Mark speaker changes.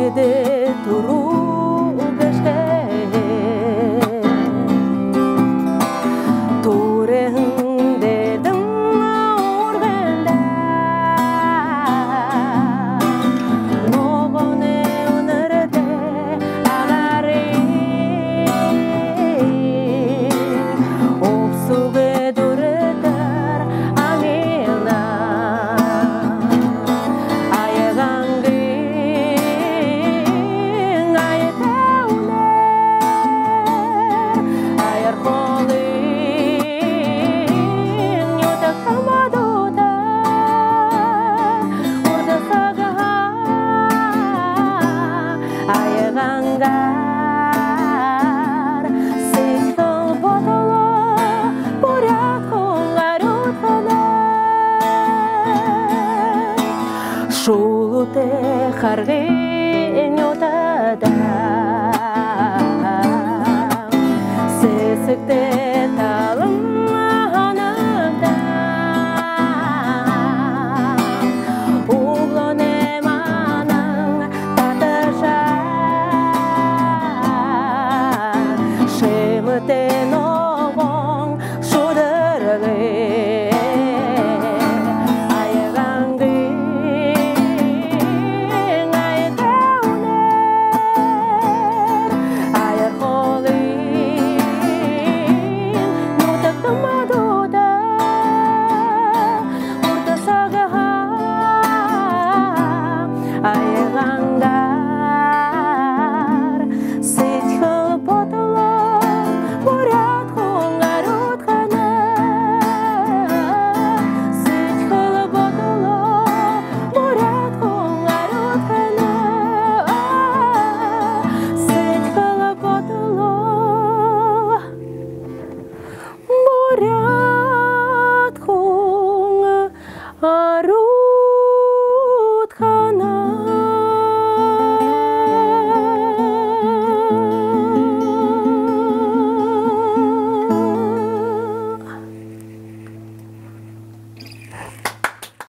Speaker 1: Ергеде тұру кешке Туреңдедің ауырғанда Ноғыны өнірде ағары Опсуғы дұрыдар аңына Aygangar sechkal botolo porят kongarut kana Шулуте харген йотада Сесікте талым анымда Углонем аның татыша Шемітен оғың шудырғы Aygangar sechkal botolo porят kongarut kana Sechkal botolo porят kongarut kana Sechkal botolo porят kongarut kana